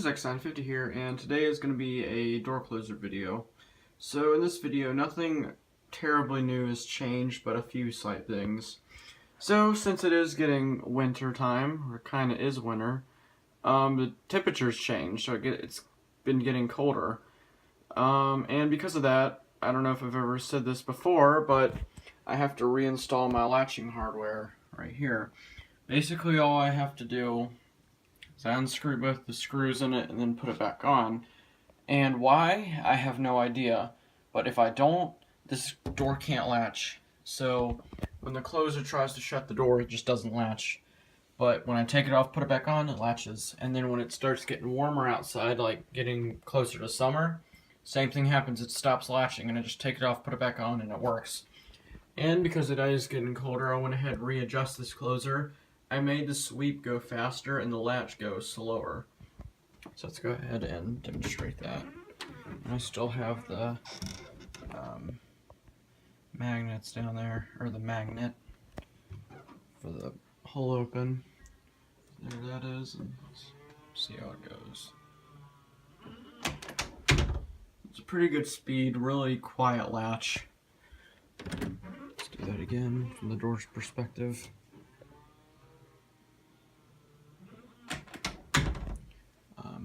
is ExitSign250 here, and today is going to be a door closer video. So in this video, nothing terribly new has changed, but a few slight things. So since it is getting winter time, or kind of is winter, the temperature's changed, so it's been getting colder. And because of that, I don't know if I've ever said this before, but I have to reinstall my latching hardware right here. Basically all I have to do is I unscrew both the screws in it and then put it back on. And why? I have no idea. But if I don't, this door can't latch. So when the closer tries to shut the door, it just doesn't latch. But when I take it off, put it back on, it latches. And then when it starts getting warmer outside, like getting closer to summer, same thing happens. It stops latching, and I just take it off, put it back on, and it works. And because it is getting colder, I went ahead and readjust this closer. I made the sweep go faster and the latch go slower. So let's go ahead and demonstrate that. I still have the magnets down there, or the magnet for the hole open. There that is, and let's see how it goes. It's a pretty good speed, really quiet latch. Let's do that again from the door's perspective.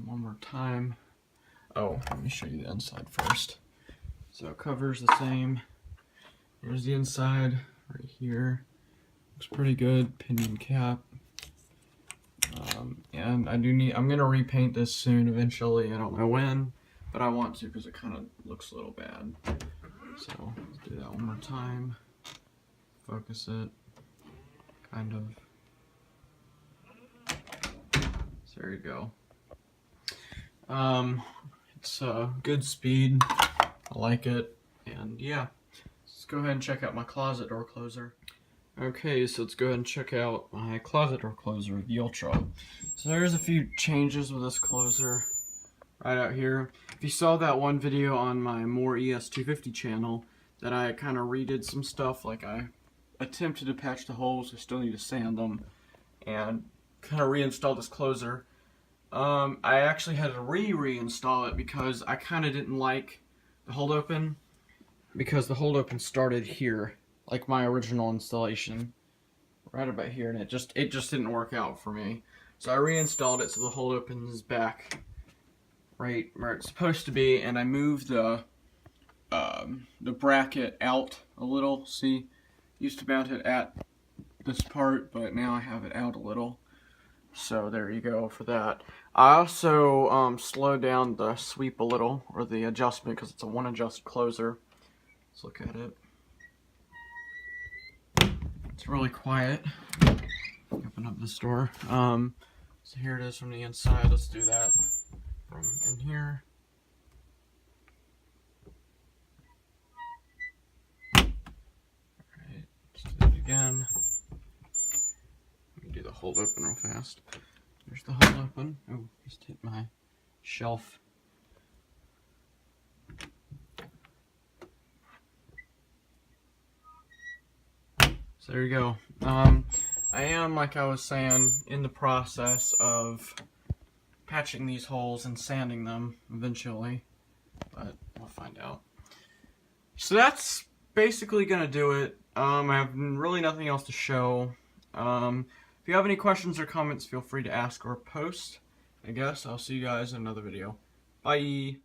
One more time. Oh, let me show you the inside first. So it covers the same. Here's the inside right here. Looks pretty good. Pinion cap. And I'm gonna repaint this soon eventually. I don't know when, but I want to because it kind of looks a little bad. So let's do that one more time. Focus it. Kind of. So there you go. It's a good speed. I like it. And yeah, let's go ahead and check out my closet door closer. Okay, so let's go ahead and check out my closet door closer, the Ultra. So there's a few changes with this closer right out here. If you saw that one video on my More ES250 channel, that I kind of redid some stuff, like I attempted to patch the holes, I still need to sand them, and kind of reinstall this closer. I actually had to reinstall it because I kind of didn't like the hold open, because the hold open started here, like my original installation, right about here, and it just didn't work out for me. So I reinstalled it so the hold open is back right where it's supposed to be, and I moved the bracket out a little. See, used to mount it at this part, but now I have it out a little. So there you go for that. I also slowed down the sweep a little, or the adjustment, because it's a one adjust closer. Let's look at it. It's really quiet. Open up this door. So here it is from the inside. Let's do that from in here. Alright, let's do that again. Let me do the hold open real fast. There's the hold open. Oh, just hit my shelf. So there you go. I am, like I was saying, in the process of patching these holes and sanding them eventually, but we'll find out. So that's basically gonna do it. I have really nothing else to show. If you have any questions or comments, feel free to ask or post. I guess I'll see you guys in another video. Bye!